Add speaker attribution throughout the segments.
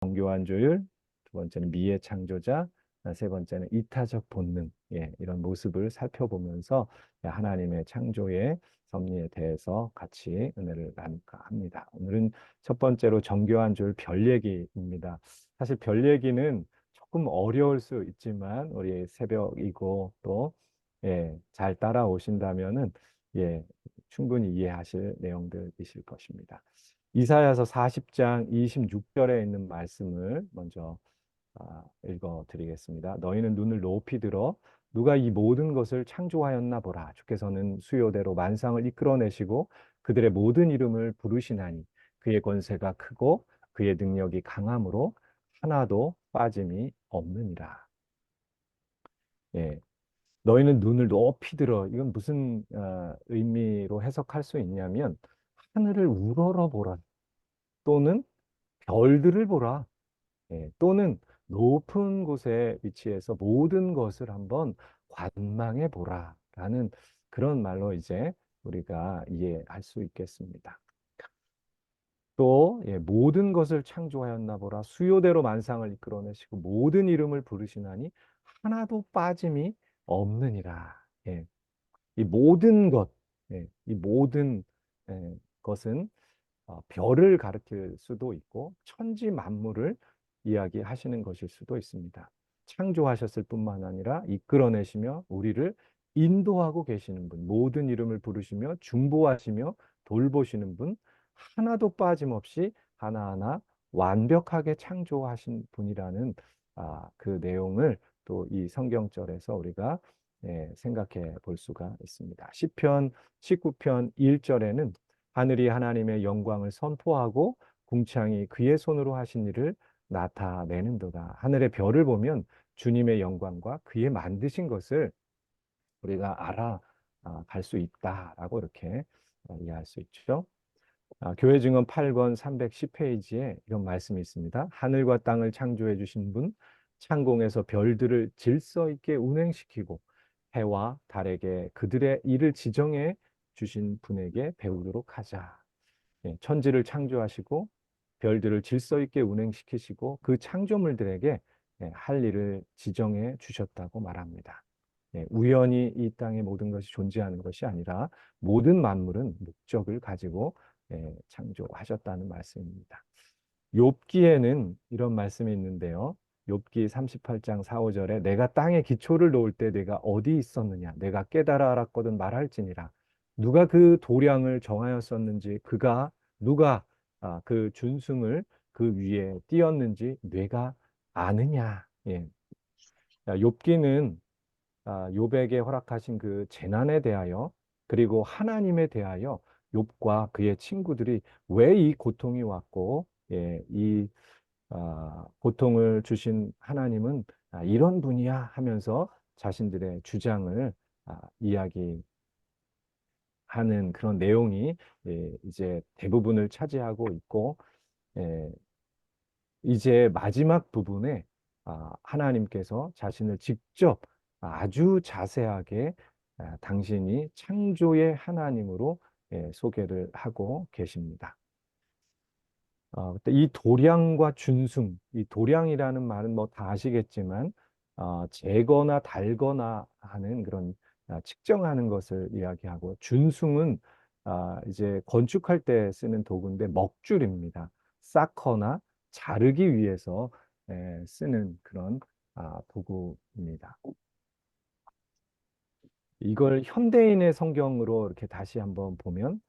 Speaker 1: 정교한 조율, 두 번째는 미의 창조자, 세 번째는 이타적 본능, 이런 모습을 살펴보면서 하나님의 창조의 섭리에 대해서 같이 은혜를 나눌까 합니다. 오늘은 첫 번째로 정교한 조율 별 얘기입니다. 사실 별 얘기는 조금 어려울 수 있지만 우리 새벽이고 또 잘 따라오신다면은 예, 충분히 이해하실 내용들이실 것입니다. 이사야서 40장 26절에 있는 말씀을 먼저 읽어 드리겠습니다. 너희는 눈을 높이 들어 누가 이 모든 것을 창조하였나 보라. 주께서는 수요대로 만상을 이끌어내시고 그들의 모든 이름을 부르시나니 그의 권세가 크고 그의 능력이 강함으로 하나도 빠짐이 없느니라. 예, 너희는 눈을 높이 들어. 이건 무슨 의미로 해석할 수 있냐면 하늘을 우러러 보라. 또는 별들을 보라. 또는 높은 곳에 위치해서 모든 것을 한번 관망해 보라라는 그런 말로 이제 우리가 이해할 수 있겠습니다. 또 모든 것을 창조하였나 보라. 수요대로 만상을 이끌어내시고 모든 이름을 부르시나니 하나도 빠짐이 없느니라. 이 모든 것, 이 모든 것은 별을 가리킬 수도 있고 천지 만물을 이야기하시는 것일 수도 있습니다. 창조하셨을 뿐만 아니라 이끌어내시며 우리를 인도하고 계시는 분, 모든 이름을 부르시며 중보하시며 돌보시는 분, 하나도 빠짐없이 하나하나 완벽하게 창조하신 분이라는 그 내용을 또 이 성경절에서 우리가 생각해 볼 수가 있습니다. 시편 19편 1절에는 하늘이 하나님의 영광을 선포하고 궁창이 그의 손으로 하신 일을 나타내는도다. 하늘의 별을 보면 주님의 영광과 그의 만드신 것을 우리가 알아갈 수 있다라고 이렇게 이해할 수 있죠. 교회 증언 8권 310페이지에 이런 말씀이 있습니다. 하늘과 땅을 창조해 주신 분, 창공에서 별들을 질서 있게 운행시키고 해와 달에게 그들의 일을 지정해 주신 분에게 배우도록 하자. 천지를 창조하시고 별들을 질서 있게 운행시키시고 그 창조물들에게 할 일을 지정해 주셨다고 말합니다. 우연히 이 땅에 모든 것이 존재하는 것이 아니라 모든 만물은 목적을 가지고 창조하셨다는 말씀입니다. 욥기에는 이런 말씀이 있는데요. 욥기 38장 4, 5절에 내가 땅에 기초를 놓을 때 내가 어디 있었느냐 내가 깨달아 알았거든 말할지니라. 누가 그 도량을 정하였었는지 누가 그 준승을 그 위에 띄었는지 내가 아느냐. 욥기는 욥에게 허락하신 그 재난에 대하여 그리고 하나님에 대하여 욥과 그의 친구들이 왜 이 고통이 왔고 이 고통을 주신 하나님은 이런 분이야 하면서 자신들의 주장을 이야기하는 그런 내용이 이제 대부분을 차지하고 있고 이제 마지막 부분에 하나님께서 자신을 직접 아주 자세하게 당신이 창조의 하나님으로 소개를 하고 계십니다. 이 도량과 준승, 이 도량이라는 말은 뭐 다 아시겠지만 재거나 달거나 하는 그런 측정하는 것을 이야기하고 준승은 이제 건축할 때 쓰는 도구인데 먹줄입니다. 쌓거나 자르기 위해서 쓰는 그런 도구입니다. 이걸 현대인의 성경으로 이렇게 다시 한번 보면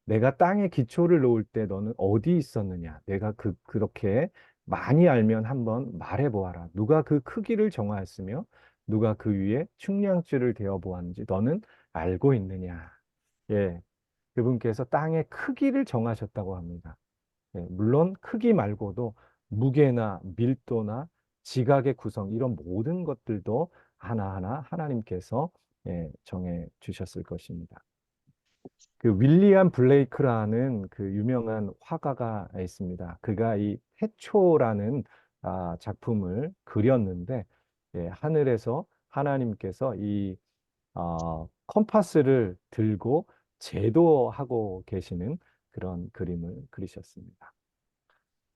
Speaker 1: 내가 땅에 기초를 놓을 때 너는 어디 있었느냐? 내가 그렇게 많이 알면 한번 말해 보아라. 누가 그 크기를 정하였으며 누가 그 위에 측량줄을 대어 보았는지 너는 알고 있느냐? 예. 그분께서 땅의 크기를 정하셨다고 합니다. 물론 크기 말고도 무게나 밀도나 지각의 구성 이런 모든 것들도 하나하나 하나님께서 정해 주셨을 것입니다. 그 윌리엄 블레이크라는 그 유명한 화가가 있습니다. 그가 이 해초라는 작품을 그렸는데 하늘에서 하나님께서 이 컴파스를 들고 제도하고 계시는 그런 그림을 그리셨습니다.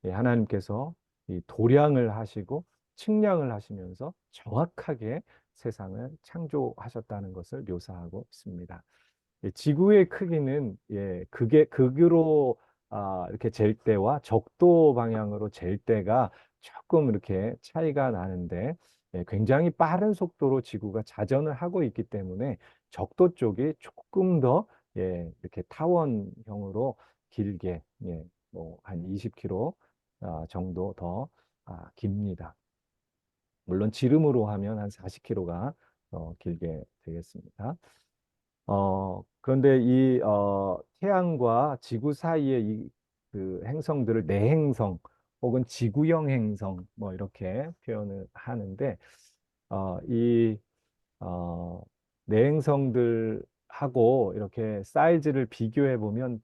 Speaker 1: 하나님께서 이 도량을 하시고 측량을 하시면서 정확하게 세상을 창조하셨다는 것을 묘사하고 있습니다. 지구의 크기는 그게 극으로 이렇게 잴 때와 적도 방향으로 잴 때가 조금 이렇게 차이가 나는데 굉장히 빠른 속도로 지구가 자전을 하고 있기 때문에 적도 쪽이 조금 더 이렇게 타원형으로 길게 뭐한 20km 정도 더 깁니다. 물론 지름으로 하면 한 40km가 더 길게 되겠습니다. 그런데 이 태양과 지구 사이의 그 행성들을 내행성 혹은 지구형 행성 뭐 이렇게 표현을 하는데 이 어, 내행성들하고 이렇게 사이즈를 비교해 보면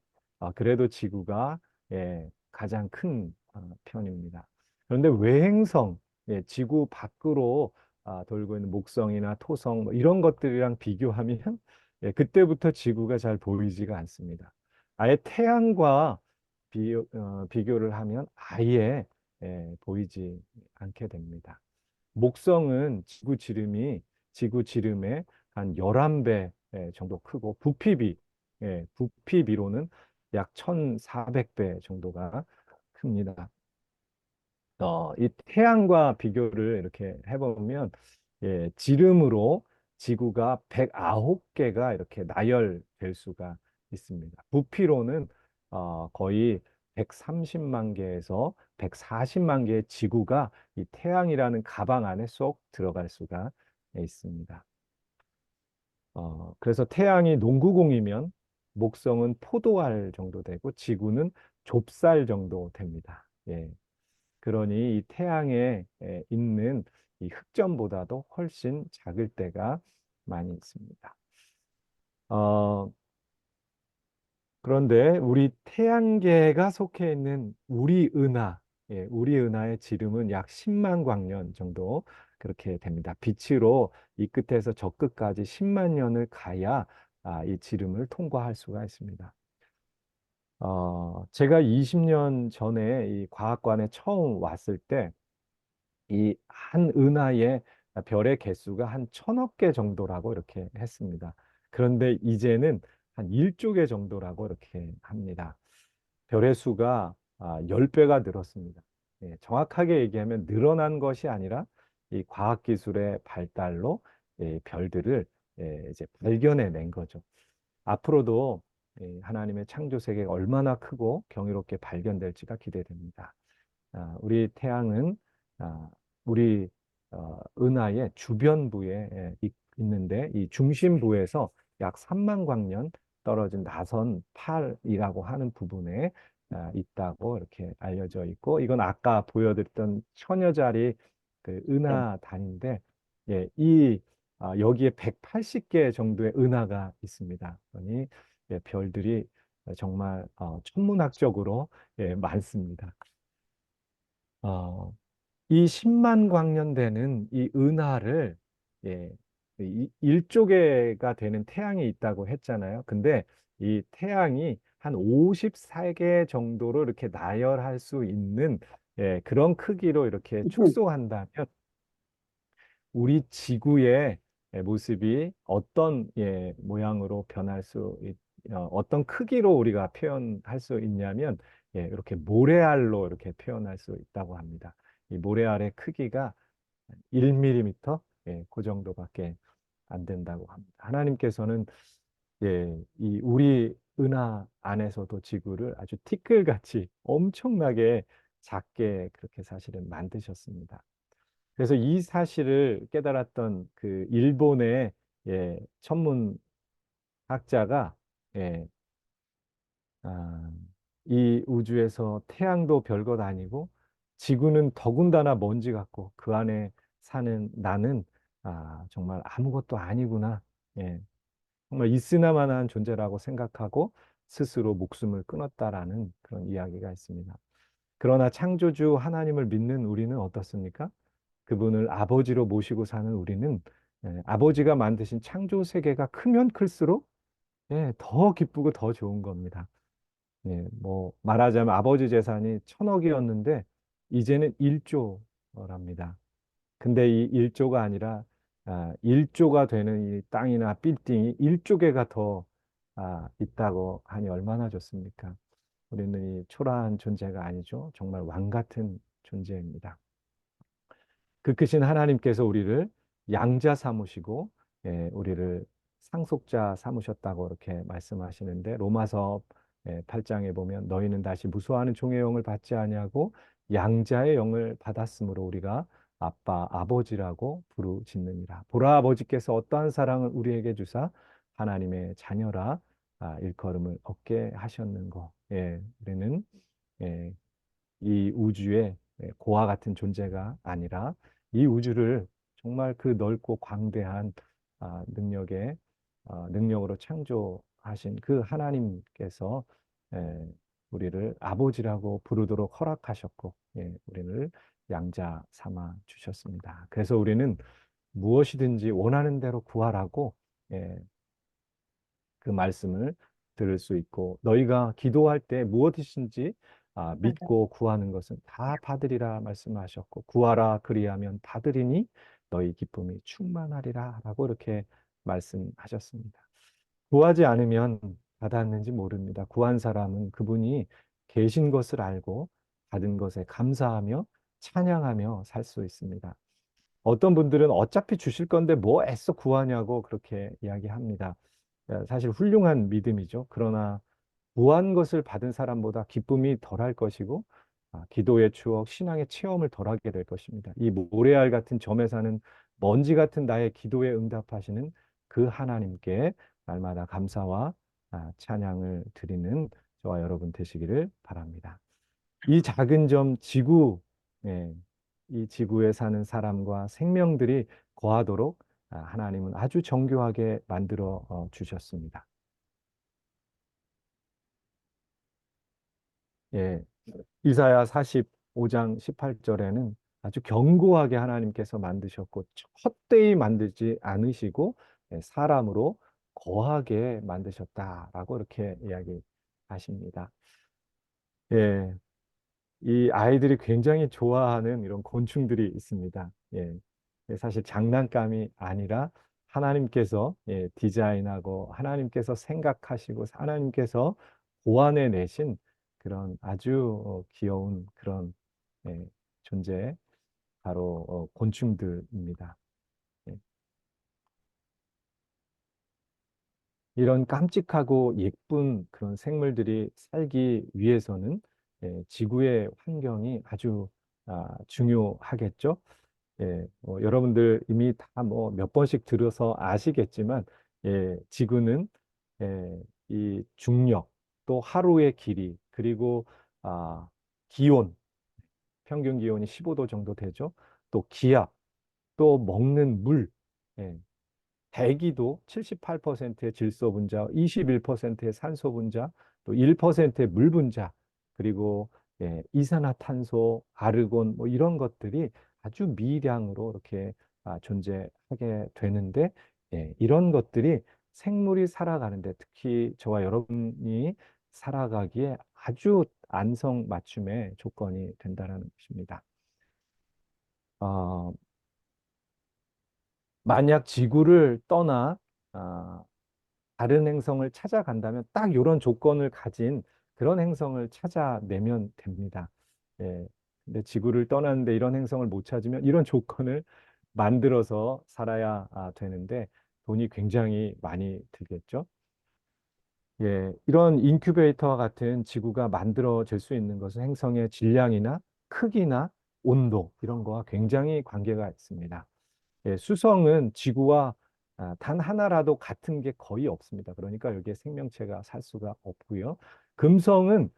Speaker 1: 그래도 지구가 가장 큰 편입니다. 그런데 외행성, 지구 밖으로 돌고 있는 목성이나 토성 뭐 이런 것들이랑 비교하면 그때부터 지구가 잘 보이지가 않습니다. 아예 태양과 비교를 하면 아예 보이지 않게 됩니다. 목성은 지구 지름의 한 11배 정도 크고 부피비로는 약 1,400배 정도가 큽니다. 이 태양과 비교를 이렇게 해보면 지름으로 지구가 109개가 이렇게 나열될 수가 있습니다. 부피로는 거의 130만 개에서 140만 개의 지구가 이 태양이라는 가방 안에 쏙 들어갈 수가 있습니다. 그래서 태양이 농구공이면 목성은 포도알 정도 되고 지구는 좁쌀 정도 됩니다. 그러니 이 태양에 있는 이 흑점보다도 훨씬 작을 때가 많이 있습니다. 어, 그런데 우리 태양계가 속해 있는 우리 은하의 지름은 약 10만 광년 정도 그렇게 됩니다. 빛으로 이 끝에서 저 끝까지 10만 년을 가야 이 지름을 통과할 수가 있습니다. 제가 20년 전에 이 과학관에 처음 왔을 때 이 한 은하의 별의 개수가 한 1,000억 개 정도라고 이렇게 했습니다. 그런데 이제는 한 1조 개 정도라고 이렇게 합니다. 별의 수가 10배가 늘었습니다. 정확하게 얘기하면 늘어난 것이 아니라 이 과학기술의 발달로 별들을 이제 발견해낸 거죠. 앞으로도 하나님의 창조 세계가 얼마나 크고 경이롭게 발견될지가 기대됩니다. 우리 태양은 아, 우리 은하의 주변부에 있는데 이 중심부에서 약 3만 광년 떨어진 나선 8이라고 하는 부분에 있다고 이렇게 알려져 있고 이건 아까 보여드렸던 천여자리 그
Speaker 2: 네.
Speaker 1: 은하 단인데 여기에 180개 정도의 은하가 있습니다. 그러니 별들이 정말 천문학적으로 많습니다. 어, 이 10만 광년 되는 이 은하를 예, 1조개가 되는 태양이 있다고 했잖아요. 근데 이 태양이 한 54개 정도로 이렇게 나열할 수 있는 그런 크기로 이렇게 축소한다면 우리 지구의 모습이 어떤 모양으로 변할 어떤 크기로 우리가 표현할 수 있냐면 이렇게 모래알로 이렇게 표현할 수 있다고 합니다. 이 모래알의 크기가 1mm 그 정도밖에 안 된다고 합니다. 하나님께서는 이 우리 은하 안에서도 지구를 아주 티끌같이 엄청나게 작게 그렇게 사실은 만드셨습니다. 그래서 이 사실을 깨달았던 그 일본의 천문학자가 예, 아, 이 우주에서 태양도 별것 아니고 지구는 더군다나 먼지 같고 그 안에 사는 나는 정말 아무것도 아니구나. 정말 있으나마나한 존재라고 생각하고 스스로 목숨을 끊었다라는 그런 이야기가 있습니다. 그러나 창조주 하나님을 믿는 우리는 어떻습니까? 그분을 아버지로 모시고 사는 우리는 아버지가 만드신 창조 세계가 크면 클수록 더 기쁘고 더 좋은 겁니다. 뭐 말하자면 아버지 재산이 1,000억이었는데 이제는 1조랍니다. 근데 이 1조가 아니라 1조가 되는 이 땅이나 빌딩이 1조 개가 더 있다고 하니 얼마나 좋습니까? 우리는 이 초라한 존재가 아니죠. 정말 왕 같은 존재입니다. 그 크신 하나님께서 우리를 양자 삼으시고 우리를 상속자 삼으셨다고 이렇게 말씀하시는데 로마서 8장에 보면 너희는 다시 무수하는 종의 영을 받지 아니하고 양자의 영을 받았으므로 우리가 아빠 아버지라고 부르짖느니라. 보라 아버지께서 어떠한 사랑을 우리에게 주사 하나님의 자녀라 일컬음을 얻게 하셨는고. 우리는 예, 이 우주의 고와 같은 존재가 아니라 이 우주를 정말 그 넓고 광대한 능력으로 창조하신 그 하나님께서 에, 우리를 아버지라고 부르도록 허락하셨고, 우리를 양자 삼아 주셨습니다. 그래서 우리는 무엇이든지 원하는 대로 구하라고 예, 그 말씀을 들을 수 있고 너희가 기도할 때 무엇이든지
Speaker 2: 맞아요.
Speaker 1: 믿고 구하는 것은 다 받으리라 말씀하셨고 구하라 그리하면 받으리니 너희 기쁨이 충만하리라 라고 이렇게 말씀하셨습니다. 구하지 않으면 받았는지 모릅니다. 구한 사람은 그분이 계신 것을 알고 받은 것에 감사하며 찬양하며 살 수 있습니다. 어떤 분들은 어차피 주실 건데 뭐 애써 구하냐고 그렇게 이야기합니다. 사실 훌륭한 믿음이죠. 그러나 구한 것을 받은 사람보다 기쁨이 덜할 것이고 기도의 추억, 신앙의 체험을 덜하게 될 것입니다. 이 모래알 같은 점에 사는 먼지 같은 나의 기도에 응답하시는 그 하나님께 날마다 감사와 찬양을 드리는 저와 여러분 되시기를 바랍니다. 이 작은 점 지구, 예, 이 지구에 사는 사람과 생명들이 거하도록 하나님은 아주 정교하게 만들어 주셨습니다. 예, 이사야 45장 18절에는 아주 견고하게 하나님께서 만드셨고 헛되이 만들지 않으시고 사람으로 거하게 만드셨다라고 이렇게 이야기하십니다. 예, 이 아이들이 굉장히 좋아하는 이런 곤충들이 있습니다. 사실 장난감이 아니라 하나님께서 디자인하고 하나님께서 생각하시고 하나님께서 보완해 내신 그런 아주 귀여운 그런 예, 존재, 바로 곤충들입니다. 예. 이런 깜찍하고 예쁜 그런 생물들이 살기 위해서는 지구의 환경이 아주 중요하겠죠. 여러분들 이미 다 뭐 몇 번씩 들어서 아시겠지만, 지구는 이 중력, 또 하루의 길이, 그리고 기온, 평균 기온이 15도 정도 되죠. 또 기압, 또 먹는 물, 예, 대기도 78%의 질소 분자, 21%의 산소 분자, 또 1%의 물 분자, 그리고 이산화탄소, 아르곤 뭐 이런 것들이 아주 미량으로 이렇게 존재하게 되는데 이런 것들이 생물이 살아가는데 특히 저와 여러분이 살아가기에 아주 안성맞춤의 조건이 된다는 것입니다. 어, 만약 지구를 떠나 아, 다른 행성을 찾아간다면 딱 이런 조건을 가진 그런 행성을 찾아내면 됩니다. 근데 지구를 떠나는데 이런 행성을 못 찾으면 이런 조건을 만들어서 살아야 되는데 돈이 굉장히 많이 들겠죠. 이런 인큐베이터와 같은 지구가 만들어질 수 있는 것은 행성의 질량이나 크기나 온도 이런 거와 굉장히 관계가 있습니다. 수성은 지구와 단 하나라도 같은 게 거의 없습니다. 그러니까 여기에 생명체가 살 수가 없고요. 금성은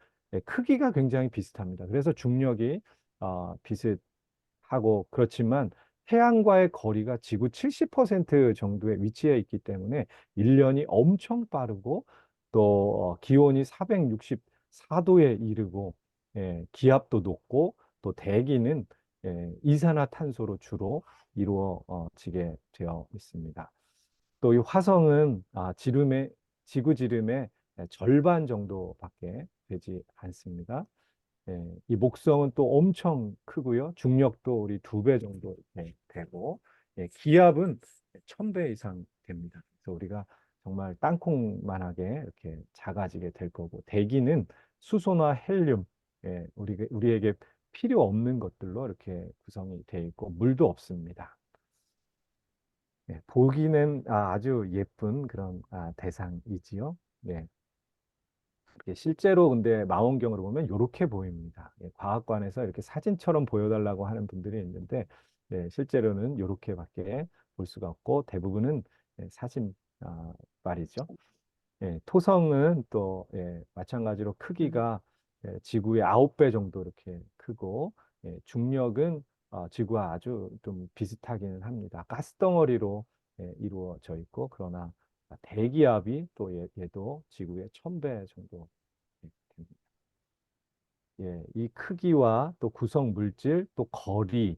Speaker 1: 크기가 굉장히 비슷합니다. 그래서 중력이 비슷하고 그렇지만 태양과의 거리가 지구 70% 정도에 위치해 있기 때문에 1년이 엄청 빠르고 또 기온이 464도에 이르고 기압도 높고 또 대기는 이산화탄소로 주로 이루어지게 되어 있습니다. 또 이 화성은 지구 지름의 절반 정도밖에 되지 않습니다. 이 목성은 또 엄청 크고요. 중력도 우리 2배 정도 되고, 기압은 1000배 이상 됩니다. 그래서 우리가 정말 땅콩만하게 이렇게 작아지게 될 거고, 대기는 수소나 헬륨, 우리에게 필요 없는 것들로 이렇게 구성이 되어 있고, 물도 없습니다. 보기는 아주 예쁜 그런 대상이지요. 네. 실제로 근데 망원경으로 보면 이렇게 보입니다. 과학관에서 이렇게 사진처럼 보여달라고 하는 분들이 있는데, 실제로는 이렇게밖에 볼 수가 없고 대부분은 사진 말이죠. 토성은 또 마찬가지로 크기가 지구의 9배 정도 이렇게 크고, 중력은 지구와 아주 좀 비슷하기는 합니다. 가스덩어리로 이루어져 있고, 그러나 대기압이 또 얘도 지구의 1000배 정도 됩니다. 이 크기와 또 구성 물질, 또 거리,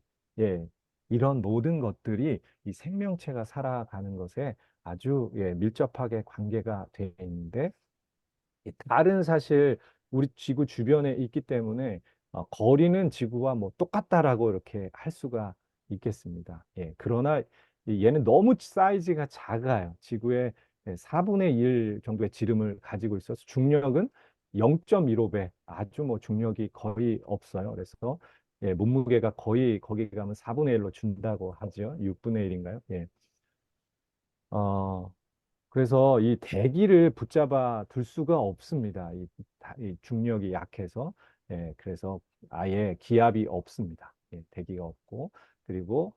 Speaker 1: 이런 모든 것들이 이 생명체가 살아가는 것에 아주 밀접하게 관계가 되어 있는데, 이 달은 사실 우리 지구 주변에 있기 때문에 거리는 지구와 뭐 똑같다라고 이렇게 할 수가 있겠습니다. 그러나 얘는 너무 사이즈가 작아요. 지구의 4분의 1 정도의 지름을 가지고 있어서 중력은 0.15배, 아주 뭐 중력이 거의 없어요. 그래서 몸무게가 거의 거기 가면 4분의 1로 준다고 하죠. 6분의 1인가요? 어, 그래서 이 대기를 붙잡아 둘 수가 없습니다. 이 중력이 약해서. 그래서 아예 기압이 없습니다. 대기가 없고. 그리고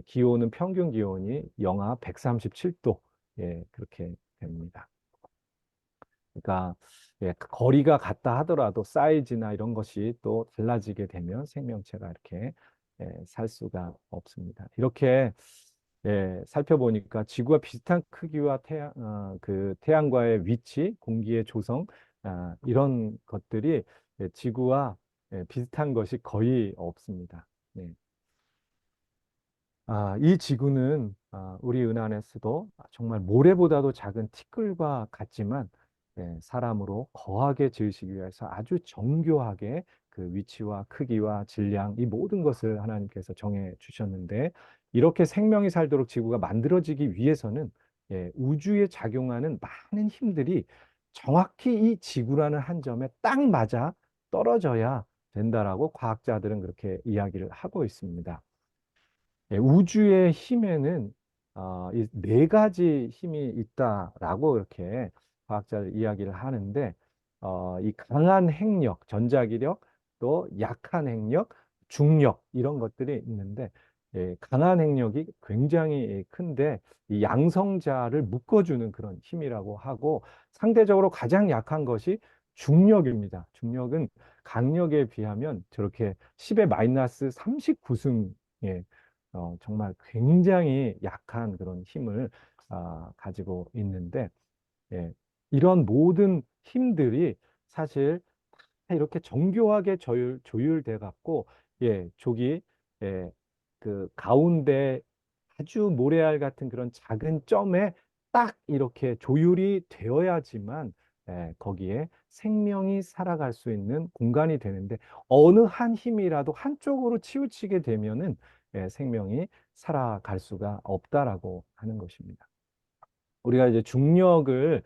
Speaker 1: 기온은 평균 기온이 영하 137도. 그렇게 됩니다. 그러니까 그 거리가 같다 하더라도 사이즈나 이런 것이 또 달라지게 되면 생명체가 이렇게 살 수가 없습니다. 이렇게 살펴보니까 지구와 비슷한 크기와 그 태양과의 위치, 공기의 조성, 이런 것들이 지구와 비슷한 것이 거의 없습니다. 네. 이 지구는 우리 은하에서도 정말 모래보다도 작은 티끌과 같지만 사람으로 거하게 지으시기 위해서 아주 정교하게 그 위치와 크기와 질량 이 모든 것을 하나님께서 정해 주셨는데, 이렇게 생명이 살도록 지구가 만들어지기 위해서는 우주에 작용하는 많은 힘들이 정확히 이 지구라는 한 점에 딱 맞아 떨어져야 된다라고 과학자들은 그렇게 이야기를 하고 있습니다. 우주의 힘에는 이 4가지 힘이 있다라고 이렇게 과학자들 이야기를 하는데, 이 강한 핵력, 전자기력, 또 약한 핵력, 중력 이런 것들이 있는데, 강한 핵력이 굉장히 큰데 이 양성자를 묶어주는 그런 힘이라고 하고, 상대적으로 가장 약한 것이 중력입니다. 중력은 강력에 비하면 저렇게 10의 마이너스 39승, 정말 굉장히 약한 그런 힘을 가지고 있는데, 예, 이런 모든 힘들이 사실 다 이렇게 정교하게 조율돼 갖고, 저기, 예, 그 가운데 아주 모래알 같은 그런 작은 점에 딱 이렇게 조율이 되어야지만 거기에 생명이 살아갈 수 있는 공간이 되는데, 어느 한 힘이라도 한쪽으로 치우치게 되면은 생명이 살아갈 수가 없다라고 하는 것입니다. 우리가 이제 중력을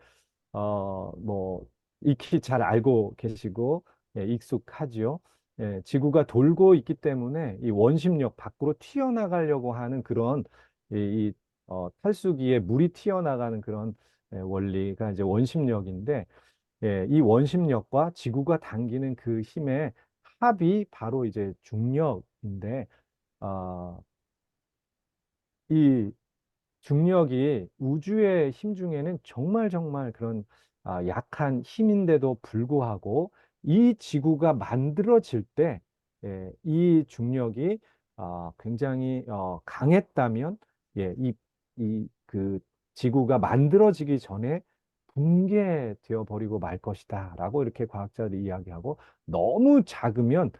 Speaker 1: 뭐 익히 잘 알고 계시고 익숙하지요. 지구가 돌고 있기 때문에 이 원심력 밖으로 튀어나가려고 하는 그런 탈수기에 물이 튀어나가는 그런 원리가 이제 원심력인데, 이 원심력과 지구가 당기는 그 힘의 합이 바로 이제 중력인데, 어, 이 중력이 우주의 힘 중에는 정말 정말 그런 약한 힘인데도 불구하고, 이 지구가 만들어질 때 이 중력이 굉장히 강했다면, 그 지구가 만들어지기 전에 붕괴되어 버리고 말 것이다 라고 이렇게 과학자들이 이야기하고, 너무 작으면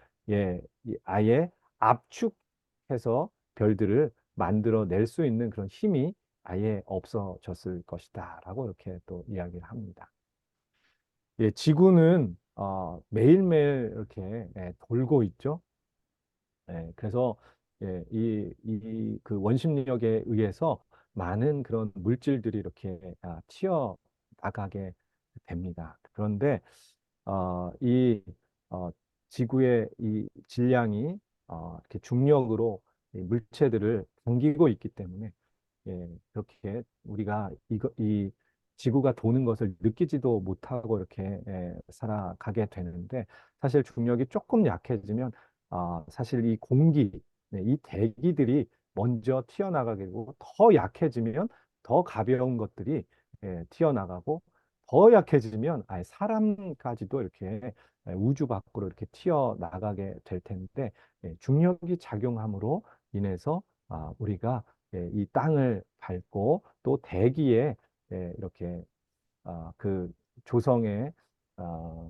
Speaker 1: 아예 압축해서 별들을 만들어낼 수 있는 그런 힘이 아예 없어졌을 것이다 라고 이렇게 또 이야기를 합니다. 지구는 매일매일 이렇게 돌고 있죠. 그래서 그 원심력에 의해서 많은 그런 물질들이 이렇게 튀어 나가게 됩니다. 그런데 이 지구의 이 질량이 이렇게 중력으로 이 물체들을 당기고 있기 때문에 그렇게 우리가 이 지구가 도는 것을 느끼지도 못하고 이렇게 살아가게 되는데 사실 중력이 조금 약해지면 사실 이 공기, 이 대기들이 먼저 튀어나가게 되고 더 약해지면 더 가벼운 것들이 튀어나가고 더 약해지면 아예 사람까지도 이렇게 우주 밖으로 이렇게 튀어나가게 될 텐데 중력이 작용함으로 인해서 우리가 이 땅을 밟고 또 대기에 이렇게 그 조성에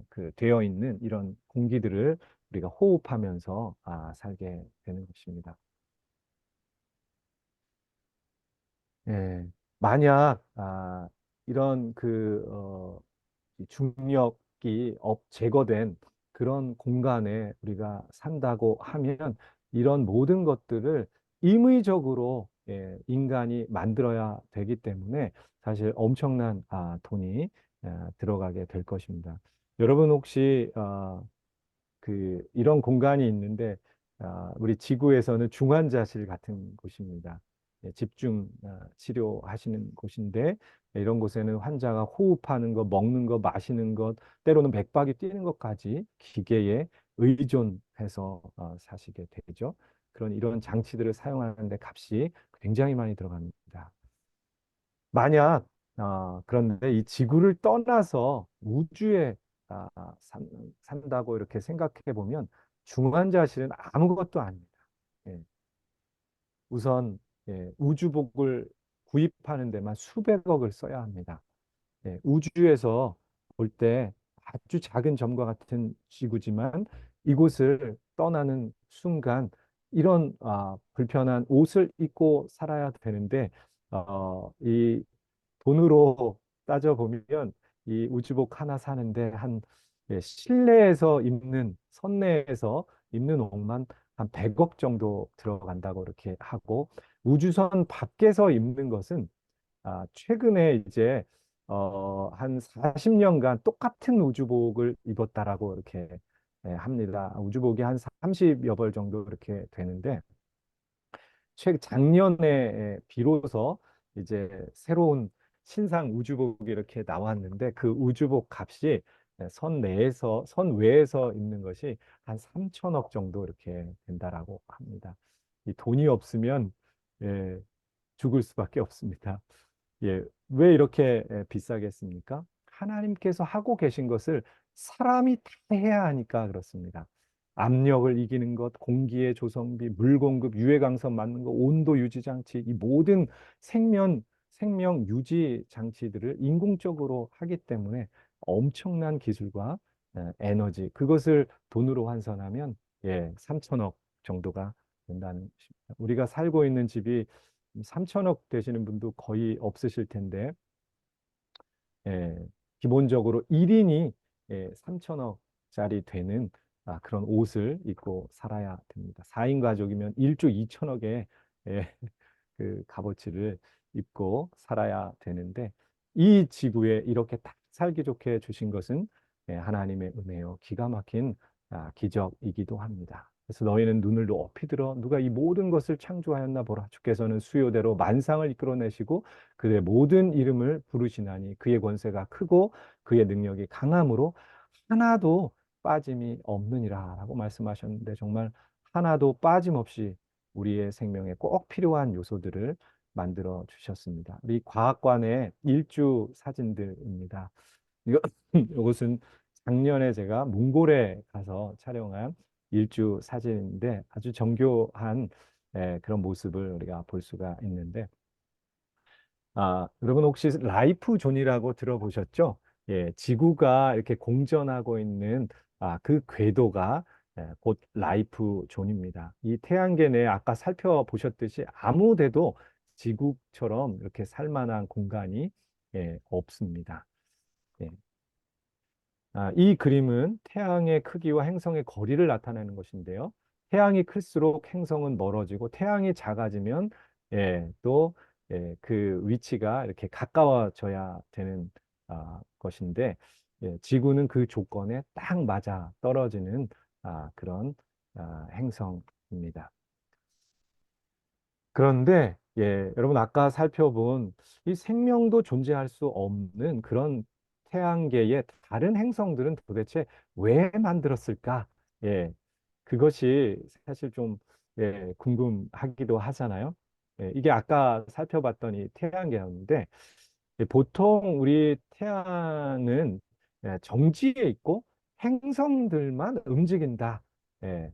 Speaker 1: 그 되어 있는 이런 공기들을 우리가 호흡하면서 살게 되는 것입니다. 예, 만약 이런 이 중력이 제거된 그런 공간에 우리가 산다고 하면 이런 모든 것들을 임의적으로 인간이 만들어야 되기 때문에 사실 엄청난 돈이 들어가게 될 것입니다. 여러분 혹시 이런 공간이 있는데 우리 지구에서는 중환자실 같은 곳입니다. 집중 치료하시는 곳인데 이런 곳에는 환자가 호흡하는 것, 먹는 것, 마시는 것, 때로는 맥박이 뛰는 것까지 기계에 의존해서 사시게 되죠. 이런 장치들을 사용하는데 값이 굉장히 많이 들어갑니다. 만약 그런데 이 지구를 떠나서 우주에 아, 산, 산다고 이렇게 생각해 보면 중환자실은 아무것도 아닙니다. 예, 우선 우주복을 구입하는 데만 수백억을 써야 합니다. 우주에서 볼 때 아주 작은 점과 같은 지구지만 이곳을 떠나는 순간 이런 불편한 옷을 입고 살아야 되는데 이 돈으로 따져보면 이 우주복 하나 사는데 실내에서 입는 선내에서 입는 옷만 한 100억 정도 들어간다고 이렇게 하고 우주선 밖에서 입는 것은 최근에 이제 한 40년간 똑같은 우주복을 입었다라고 이렇게 합니다. 우주복이 한 30여 벌 정도 이렇게 되는데 작년에 비로소 이제 새로운 신상 우주복이 이렇게 나왔는데 그 우주복 값이 선 외에서 입는 것이 한 3천억 정도 이렇게 된다라고 합니다. 이 돈이 없으면 예, 죽을 수밖에 없습니다. 왜 이렇게 비싸겠습니까? 하나님께서 하고 계신 것을 사람이 다 해야 하니까 그렇습니다. 압력을 이기는 것, 공기의 조성비, 물 공급, 유해광선 맞는 것, 온도 유지 장치, 이 모든 생명 유지 장치들을 인공적으로 하기 때문에 엄청난 기술과 에너지, 그것을 돈으로 환산하면 3천억 정도가 된다는 것입니다. 우리가 살고 있는 집이 3천억 되시는 분도 거의 없으실 텐데, 예, 기본적으로 1인이 3천억짜리 되는 그런 옷을 입고 살아야 됩니다. 4인 가족이면 1조 2천억의 그 값어치를 입고 살아야 되는데, 이 지구에 이렇게 딱 살기 좋게 주신 것은 하나님의 은혜요. 기가 막힌 기적이기도 합니다. 그래서 너희는 눈을 높이 들어 누가 이 모든 것을 창조하였나 보라. 주께서는 수요대로 만상을 이끌어내시고 그의 모든 이름을 부르시나니 그의 권세가 크고 그의 능력이 강함으로 하나도 빠짐이 없느니라 라고 말씀하셨는데 정말 하나도 빠짐없이 우리의 생명에 꼭 필요한 요소들을 만들어 주셨습니다. 우리 과학관의 일주 사진들입니다. 이거, 이것은 작년에 제가 몽골에 가서 촬영한 일주 사진인데 아주 정교한 그런 모습을 우리가 볼 수가 있는데 여러분 혹시 라이프 존이라고 들어보셨죠? 지구가 이렇게 공전하고 있는 그 궤도가 곧 라이프 존입니다. 이 태양계 내에 아까 살펴보셨듯이 아무 데도 지구처럼 이렇게 살 만한 공간이 없습니다. 예, 이 그림은 태양의 크기와 행성의 거리를 나타내는 것인데요. 태양이 클수록 행성은 멀어지고 태양이 작아지면 또 그 위치가 이렇게 가까워져야 되는 것인데 지구는 그 조건에 딱 맞아 떨어지는 그런 행성입니다. 그런데 여러분 아까 살펴본 이 생명도 존재할 수 없는 그런 태양계의 다른 행성들은 도대체 왜 만들었을까? 예, 그것이 사실 좀 궁금하기도 하잖아요. 이게 아까 살펴봤던 이 태양계였는데 보통 우리 태양은 정지에 있고 행성들만 움직인다. 예,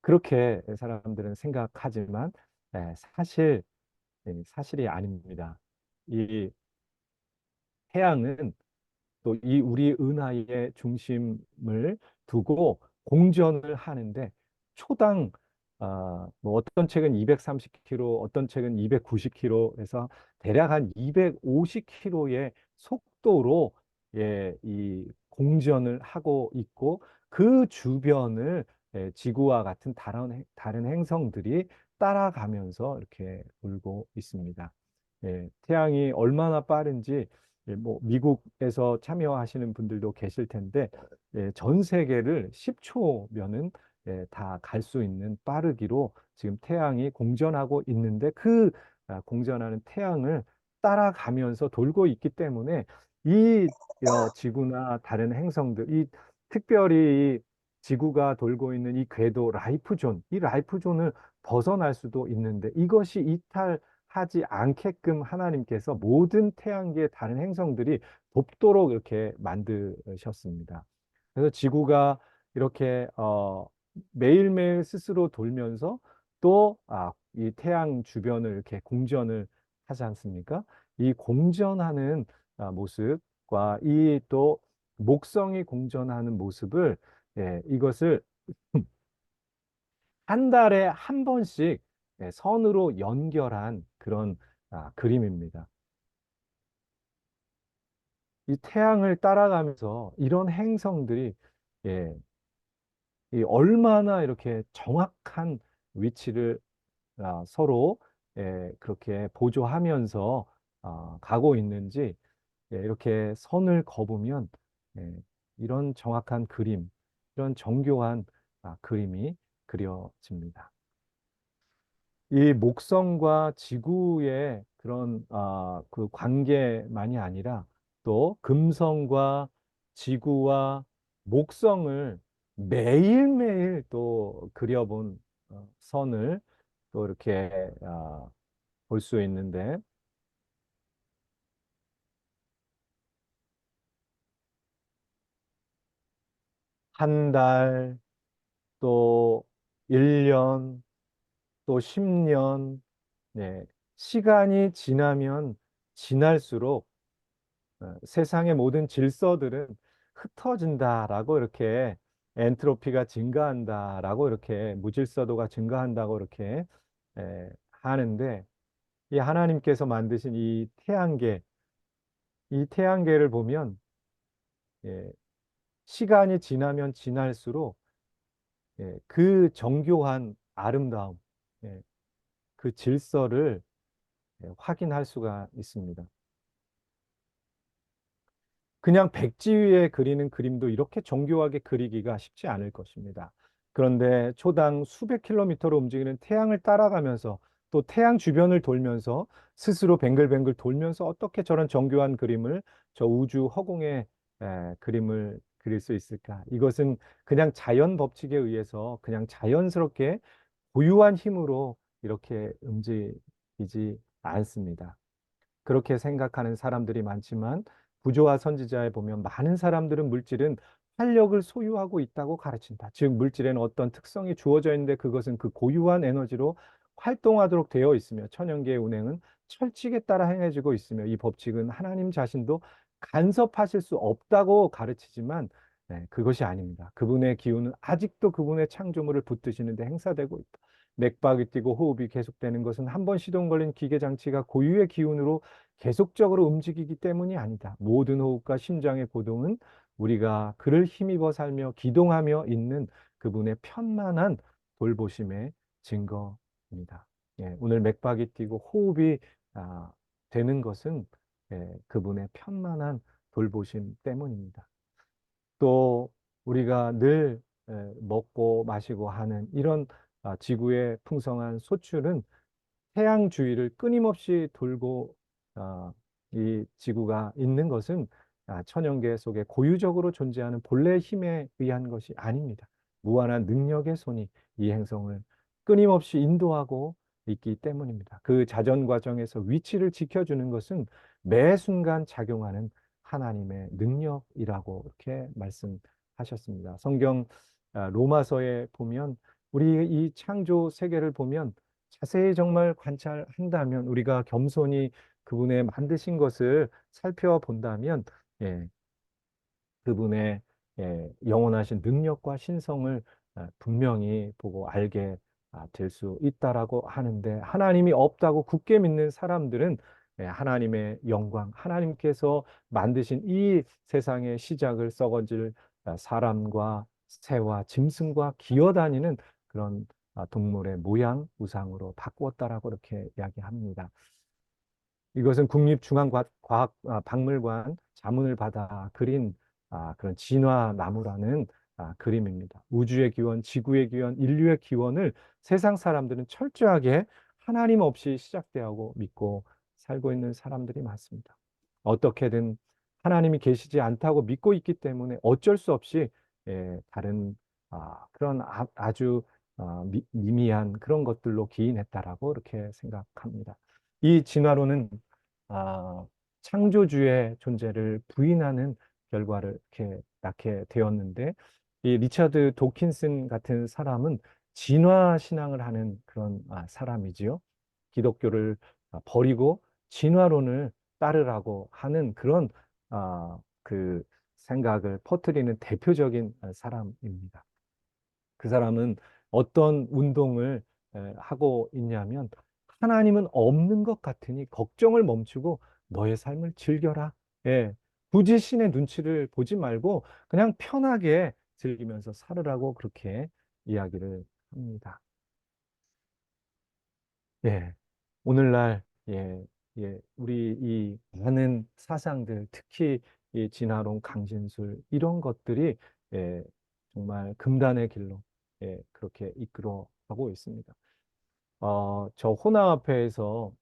Speaker 1: 그렇게 사람들은 생각하지만 사실이 아닙니다. 이 태양은 또 이 우리 은하의 중심을 두고 공전을 하는데 초당 뭐 어떤 책은 230km, 어떤 책은 290km에서 대략 한 250km의 속도로 이 공전을 하고 있고 그 주변을 지구와 같은 다른 행성들이 따라가면서 이렇게 돌고 있습니다. 태양이 얼마나 빠른지 뭐 미국에서 참여하시는 분들도 계실 텐데 전 세계를 10초면은 다 갈 수 있는 빠르기로 지금 태양이 공전하고 있는데 그 공전하는 태양을 따라가면서 돌고 있기 때문에 이 지구나 다른 행성들, 이 특별히 이 지구가 돌고 있는 이 궤도 라이프존, 이 라이프존을 벗어날 수도 있는데 이것이 이탈하지 않게끔 하나님께서 모든 태양계의 다른 행성들이 돕도록 이렇게 만드셨습니다. 그래서 지구가 이렇게 매일매일 스스로 돌면서 또 이 태양 주변을 이렇게 공전을 하지 않습니까? 이 공전하는 모습과 이 또 목성이 공전하는 모습을 이것을 한 달에 한 번씩 선으로 연결한 그런 그림입니다. 이 태양을 따라가면서 이런 행성들이 예, 이 얼마나 이렇게 정확한 위치를 서로 그렇게 보조하면서 가고 있는지 이렇게 선을 그으면 예, 이런 정확한 그림, 이런 정교한 그림이 그려집니다. 이 목성과 지구의 그런 그 관계만이 아니라 또 금성과 지구와 목성을 매일매일 또 그려본 선을 또 이렇게 볼 수 있는데 한 달, 또 1년, 또 10년, 시간이 지나면 지날수록 세상의 모든 질서들은 흩어진다라고 이렇게 엔트로피가 증가한다라고 이렇게 무질서도가 증가한다고 이렇게 하는데 이 하나님께서 만드신 이 태양계를 보면 예, 시간이 지나면 지날수록 그 정교한 아름다움, 예, 그 질서를 확인할 수가 있습니다. 그냥 백지 위에 그리는 그림도 이렇게 정교하게 그리기가 쉽지 않을 것입니다. 그런데 초당 수백 킬로미터로 움직이는 태양을 따라가면서 또 태양 주변을 돌면서 스스로 뱅글뱅글 돌면서 어떻게 저런 정교한 그림을 저 우주 허공에 그림을 그릴 수 있을까? 이것은 그냥 자연 법칙에 의해서 그냥 자연스럽게 고유한 힘으로 이렇게 움직이지 않습니다. 그렇게 생각하는 사람들이 많지만 구조화 선지자에 보면 많은 사람들은 물질은 활력을 소유하고 있다고 가르친다. 즉 물질에는 어떤 특성이 주어져 있는데 그것은 그 고유한 에너지로 활동하도록 되어 있으며 천연계의 운행은 철칙에 따라 행해지고 있으며 이 법칙은 하나님 자신도 간섭하실 수 없다고 가르치지만 그것이 아닙니다. 그분의 기운은 아직도 그분의 창조물을 붙드시는데 행사되고 있다. 맥박이 뛰고 호흡이 계속되는 것은 한 번 시동 걸린 기계 장치가 고유의 기운으로 계속적으로 움직이기 때문이 아니다. 모든 호흡과 심장의 고동은 우리가 그를 힘입어 살며 기동하며 있는 그분의 편만한 돌보심의 증거입니다. 예, 오늘 맥박이 뛰고 호흡이 아, 되는 것은 그분의 편만한 돌보심 때문입니다. 또 우리가 늘 먹고 마시고 하는 이런 지구의 풍성한 소출은 태양 주위를 끊임없이 돌고 이 지구가 있는 것은 천연계 속에 고유적으로 존재하는 본래의 힘에 의한 것이 아닙니다. 무한한 능력의 손이 이 행성을 끊임없이 인도하고 있기 때문입니다. 그 자전 과정에서 위치를 지켜주는 것은 매 순간 작용하는 하나님의 능력이라고 이렇게 말씀하셨습니다. 성경 로마서에 보면 우리 이 창조 세계를 보면 자세히 정말 관찰한다면 우리가 겸손히 그분의 만드신 것을 살펴본다면 예, 그분의 영원하신 능력과 신성을 분명히 보고 알게 될 수 있다라고 하는데 하나님이 없다고 굳게 믿는 사람들은 하나님의 영광, 하나님께서 만드신 이 세상의 시작을 썩어질 사람과 새와 짐승과 기어다니는 그런 동물의 모양, 우상으로 바꾸었다라고 이렇게 이야기합니다. 이것은 국립중앙과학박물관 자문을 받아 그린 그런 진화나무라는 그림입니다. 우주의 기원, 지구의 기원, 인류의 기원을 세상 사람들은 철저하게 하나님 없이 시작되고 믿고 살고 있는 사람들이 많습니다. 어떻게든 하나님이 계시지 않다고 믿고 있기 때문에 어쩔 수 없이 다른 그런 아주 미미한 그런 것들로 기인했다라고 이렇게 생각합니다. 이 진화론은 아, 창조주의 존재를 부인하는 결과를 이렇게 낳게 되었는데 이 리차드 도킨슨 같은 사람은 진화 신앙을 하는 그런 사람이지요. 기독교를 버리고 진화론을 따르라고 하는 그런 그 생각을 퍼뜨리는 대표적인 사람입니다. 그 사람은 어떤 운동을 하고 있냐면 하나님은 없는 것 같으니 걱정을 멈추고 너의 삶을 즐겨라. 예. 굳이 신의 눈치를 보지 말고 그냥 편하게 즐기면서 살으라고 그렇게 이야기를 합니다. 예. 오늘날 우리 이 많은 사상들 특히 이 진화론 강진술 이런 것들이 예, 정말 금단의 길로 그렇게 이끌어 가고 있습니다. 저 호남 앞에서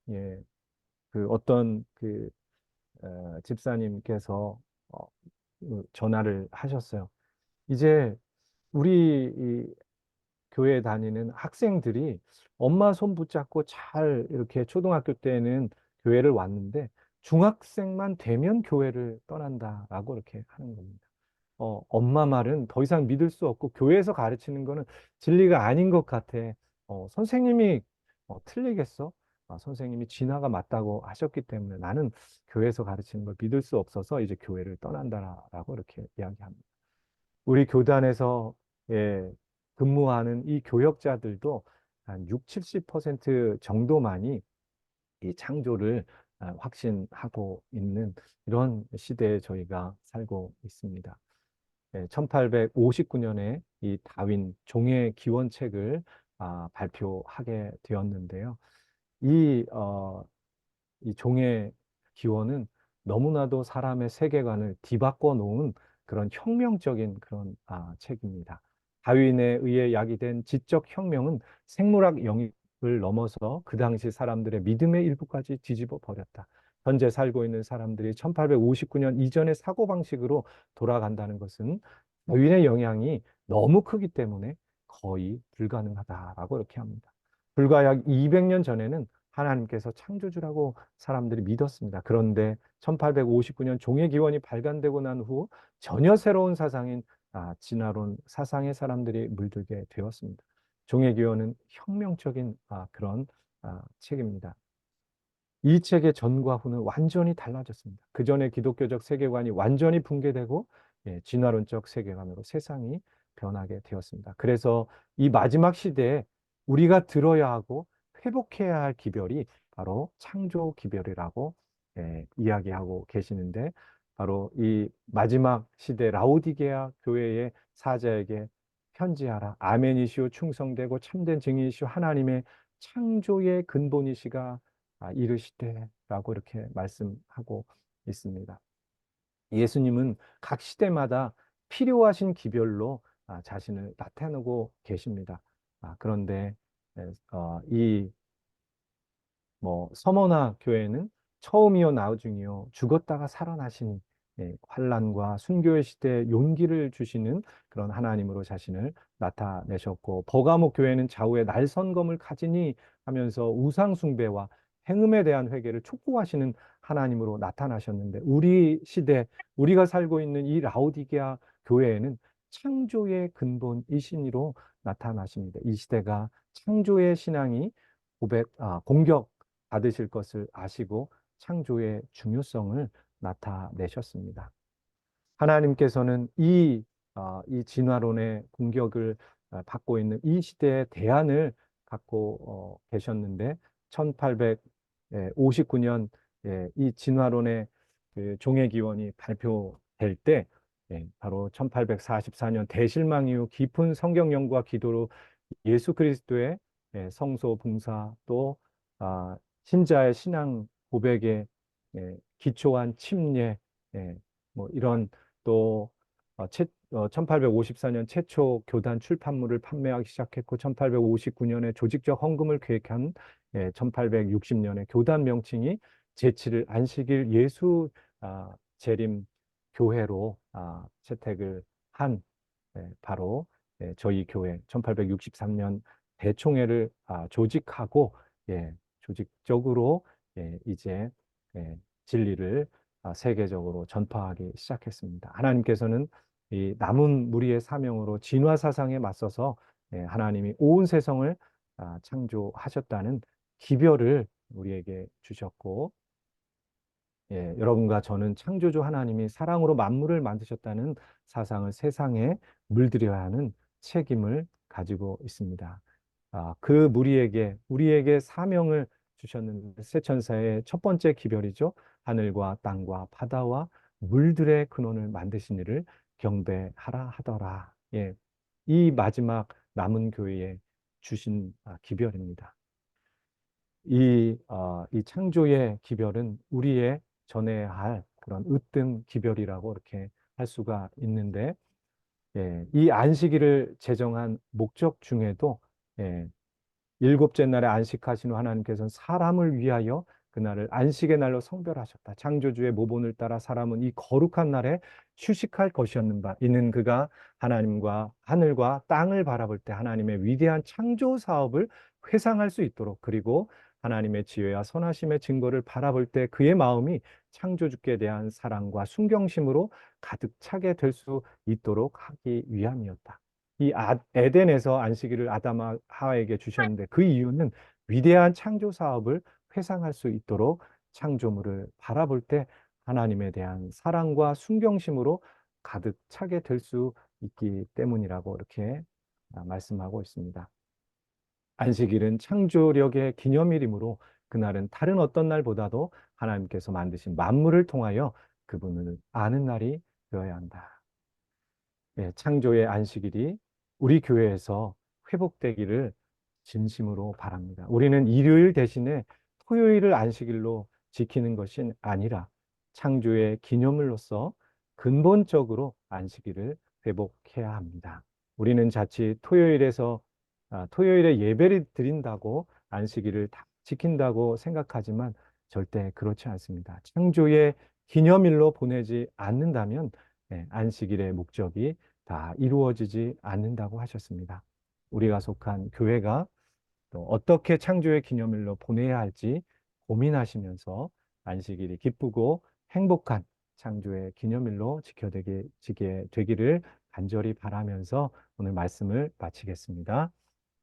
Speaker 1: 그 어떤 그 집사님께서 어, 그 전화를 하셨어요. 이제 우리 이 교회 다니는 학생들이 엄마 손 붙잡고 잘 이렇게 초등학교 때는 교회를 왔는데 중학생만 되면 교회를 떠난다라고 이렇게 하는 겁니다. 엄마 말은 더 이상 믿을 수 없고 교회에서 가르치는 거는 진리가 아닌 것 같아. 선생님이 틀리겠어? 선생님이 진화가 맞다고 하셨기 때문에 나는 교회에서 가르치는 걸 믿을 수 없어서 이제 교회를 떠난다라고 이렇게 이야기합니다. 우리 교단에서 예, 근무하는 이 교역자들도 한 6, 70% 정도만이 이 창조를 확신하고 있는 이런 시대에 저희가 살고 있습니다. 1859년에 이 다윈 종의 기원책을 발표하게 되었는데요. 이, 어, 이 종의 기원은 너무나도 사람의 세계관을 뒤바꿔 놓은 그런 혁명적인 그런 책입니다. 다윈에 의해 야기된 지적 혁명은 생물학 영역을 넘어서 그 당시 사람들의 믿음의 일부까지 뒤집어 버렸다. 현재 살고 있는 사람들이 1859년 이전의 사고방식으로 돌아간다는 것은 다윈의 영향이 너무 크기 때문에 거의 불가능하다라고 이렇게 합니다. 불과 약 200년 전에는 하나님께서 창조주라고 사람들이 믿었습니다. 그런데 1859년 종의 기원이 발간되고 난 후 전혀 새로운 사상인 진화론 사상의 사람들이 물들게 되었습니다. 종의 기원은 혁명적인 그런 책입니다. 이 책의 전과 후는 완전히 달라졌습니다. 그 전에 기독교적 세계관이 완전히 붕괴되고 진화론적 세계관으로 세상이 변하게 되었습니다. 그래서 이 마지막 시대에 우리가 들어야 하고 회복해야 할 기별이 바로 창조 기별이라고 이야기하고 계시는데, 바로 이 마지막 시대 라오디게아 교회의 사자에게 편지하라. 아멘이시오 충성되고 참된 증인이시오 하나님의 창조의 근본이시가 이르시되라고 이렇게 말씀하고 있습니다. 예수님은 각 시대마다 필요하신 기별로 자신을 나타내고 계십니다. 그런데 이 서머나 교회는 처음이요 나중이요 죽었다가 살아나신 환란과 순교의 시대에 용기를 주시는 그런 하나님으로 자신을 나타내셨고, 버가목 교회는 좌우에 날선검을 가지니 하면서 우상 숭배와 행음에 대한 회개를 촉구하시는 하나님으로 나타나셨는데, 우리 시대 우리가 살고 있는 이 라오디게아 교회에는 창조의 근본이신이로 나타나십니다. 이 시대가 창조의 신앙이 공격 받으실 것을 아시고 창조의 중요성을 나타내셨습니다. 하나님께서는 이 진화론의 공격을 받고 있는 이 시대의 대안을 갖고 계셨는데, 1859년 이 진화론의 그 종의 기원이 발표될 때, 바로 1844년 대실망 이후 깊은 성경 연구와 기도로 예수 그리스도의 성소 봉사, 또 신자의 신앙 고백에 기초한 침례, 이런, 또 1854년 최초 교단 출판물을 판매하기 시작했고, 1859년에 조직적 헌금을 계획한 1860년에 교단 명칭이 제7일 안식일 예수 재림 교회로 채택을 한 바로 저희 교회 1863년 대총회를 조직하고 조직적으로 이제 진리를 세계적으로 전파하기 시작했습니다. 하나님께서는 이 남은 무리의 사명으로 진화 사상에 맞서서 하나님이 온 세상을 창조하셨다는 기별을 우리에게 주셨고, 여러분과 저는 창조주 하나님이 사랑으로 만물을 만드셨다는 사상을 세상에 물들여야 하는 책임을 가지고 있습니다. 그 우리에게 사명을 주셨는데, 새 천사의 첫 번째 기별이죠. 하늘과 땅과 바다와 물들의 근원을 만드신 이를 경배하라 하더라. 이 마지막 남은 교회에 주신 기별입니다. 이 창조의 기별은 우리의 전해야 할 그런 으뜸 기별이라고 이렇게 할 수가 있는데, 이 안식일을 제정한 목적 중에도 일곱째 날에 안식하신 후 하나님께서는 사람을 위하여 그날을 안식의 날로 성별하셨다. 창조주의 모본을 따라 사람은 이 거룩한 날에 휴식할 것이었는가. 이는 그가 하나님과 하늘과 땅을 바라볼 때 하나님의 위대한 창조 사업을 회상할 수 있도록, 그리고 하나님의 지혜와 선하심의 증거를 바라볼 때 그의 마음이 창조주께 대한 사랑과 순경심으로 가득 차게 될 수 있도록 하기 위함이었다. 에덴에서 안식일을 아담 하와에게 주셨는데, 그 이유는 위대한 창조 사업을 회상할 수 있도록 창조물을 바라볼 때 하나님에 대한 사랑과 순경심으로 가득 차게 될 수 있기 때문이라고 이렇게 말씀하고 있습니다. 안식일은 창조력의 기념일이므로 그날은 다른 어떤 날보다도 하나님께서 만드신 만물을 통하여 그분을 아는 날이 되어야 한다. 창조의 안식일이 우리 교회에서 회복되기를 진심으로 바랍니다. 우리는 일요일 대신에 토요일을 안식일로 지키는 것이 아니라 창조의 기념일로서 근본적으로 안식일을 회복해야 합니다. 우리는 자칫 토요일에 예배를 드린다고 안식일을 다 지킨다고 생각하지만 절대 그렇지 않습니다. 창조의 기념일로 보내지 않는다면 안식일의 목적이 다 이루어지지 않는다고 하셨습니다. 우리가 속한 교회가 또 어떻게 창조의 기념일로 보내야 할지 고민하시면서 안식일이 기쁘고 행복한 창조의 기념일로 지게 되기를 간절히 바라면서 오늘 말씀을 마치겠습니다.